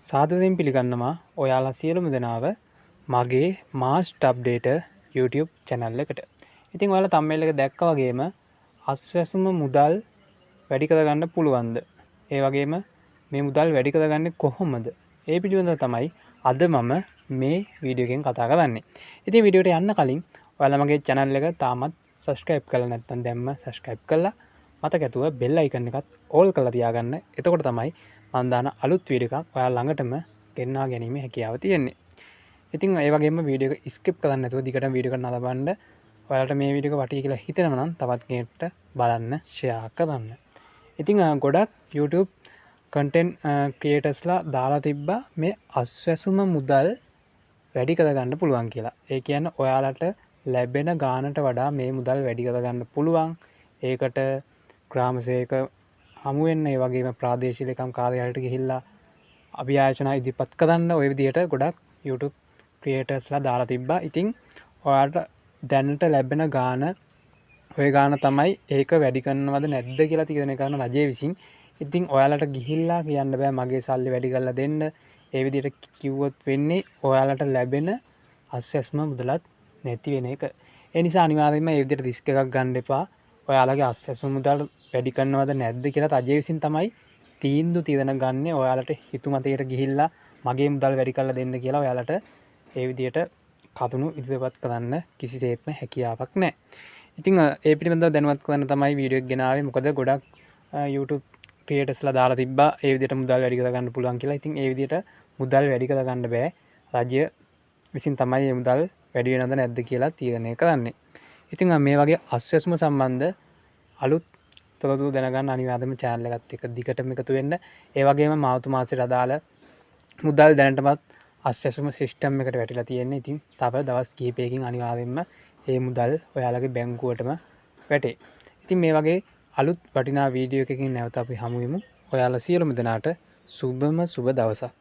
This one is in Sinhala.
සාදරයෙන් පිළිගන්නවා ඔයාලා සියලුම දෙනාව මගේ මාස්ට් අප්ඩේටර් YouTube channel එකට. ඉතින් ඔයාලා thumbnail එක දැක්කා වගේම අස්වැසුම මුදල් වැඩි කරගන්න පුළුවන්ද? ඒ වගේම මේ මුදල් වැඩි කරගන්නේ කොහොමද? ඒ පිළිබඳව තමයි අද මම මේ වීඩියෝ එකෙන් කතා කරන්නේ. ඉතින් වීඩියෝට යන්න කලින් ඔයාලා මගේ channel එක තාමත් subscribe කරලා නැත්නම් දැම්ම subscribe කරලා මතක ඇතුව bell icon එකත් all කරලා තියාගන්න. එතකොට තමයි මම දාන අලුත් වීඩියෝ එකක් ඔයාලා ළඟටම ගෙන්වා ගැනීම හැකියාව තියෙන්නේ. ඉතින් ඒ වගේම වීඩියෝ එක skip කරන්න නැතුව දිගටම වීඩියෝ එක නරඹන්න. ඔයාලට මේ වීඩියෝ එක වටී කියලා හිතෙනවා නම් තවත් කෙනෙක්ට බලන්න share කරන්න. ඉතින් ගොඩක් YouTube content creatorsලා දාලා තිබ්බා මේ අස්වැසුම මුදල් වැඩි කරගන්න පුළුවන් කියලා. ඒ කියන්නේ ඔයාලට ලැබෙන ගානට වඩා මේ මුදල් වැඩි කරගන්න පුළුවන්. ඒකට ග්‍රාම සේවක හමු වෙන්න ඒ වගේම ප්‍රාදේශීය ලේකම් කාර්යාලයට ගිහිල්ලා අභියාචනා ඉදිරිපත් කරන්න ඔය විදිහට ගොඩක් YouTube creatorsලා දාලා තිබ්බා. ඉතින් ඔයාලට දැනට ලැබෙන ගාන ඔය ගාන තමයි ඒක වැඩි කරනවද නැද්ද කියලා තීරණය කරන රජය විසින්. ඉතින් ඔයාලට ගිහිල්ලා කියන්න බෑ මගේ සල්ලි වැඩි කරලා දෙන්න. ඒ විදිහට කිව්වොත් වෙන්නේ ඔයාලට ලැබෙන අස්වැස්ම මුදලත් නැති වෙන එක. ඒ නිසා අනිවාර්යයෙන්ම මේ විදිහට රිස්ක් එකක් ගන්න එපා. ඔයාලගේ අස්වැස්ම මුදල් වැඩි කරනවද නැද්ද කියලා රජය විසින් තමයි තීරණ ගන්න. ඔයාලට හිතුමතයට ගිහිල්ලා මගේ මුදල් වැඩි කරලා දෙන්න කියලා ඔයාලට ඒ විදිහට කතුණු ඉදිරිපත් කරන්න කිසිසේත්ම හැකියාවක් නැහැ. ඉතින් ඒ පිළිබඳව දැනුවත් කරන්න තමයි වීඩියෝ එක ගෙනාවේ. මොකද ගොඩක් YouTube creatorsලා දාලා තිබ්බා ඒ විදිහට මුදල් වැඩි කර ගන්න පුළුවන් කියලා. ඉතින් ඒ විදිහට මුදල් වැඩි කර ගන්න බෑ. රජය විසින් තමයි මේ මුදල් වැඩි වෙනවද නැද්ද කියලා තීරණය කරන්නේ. ඉතින් මේ වගේ අස්වැසුම සම්බන්ධ අලුත් තොරතුරු දැනගන්න අනිවාර්යයෙන්ම channel එකත් එක්ක දිගටම එකතු වෙන්න. ඒ වගේම මාර්තු මාසයට අදාළ මුදල් දැනටමත් අස්වැසුම සිස්ටම් එකට වැටිලා තියෙන්නේ. ඉතින් තව දවස් කිහිපයකින් අනිවාර්යයෙන්ම මේ මුදල් ඔයාලගේ බැංකුවටම වැටේ. ඉතින් මේ වගේ අලුත් වටිනා වීඩියෝ එකකින් නැවත අපි හමු වෙමු. ඔයාලා සියලුම දෙනාට සුබම සුබ දවසක්.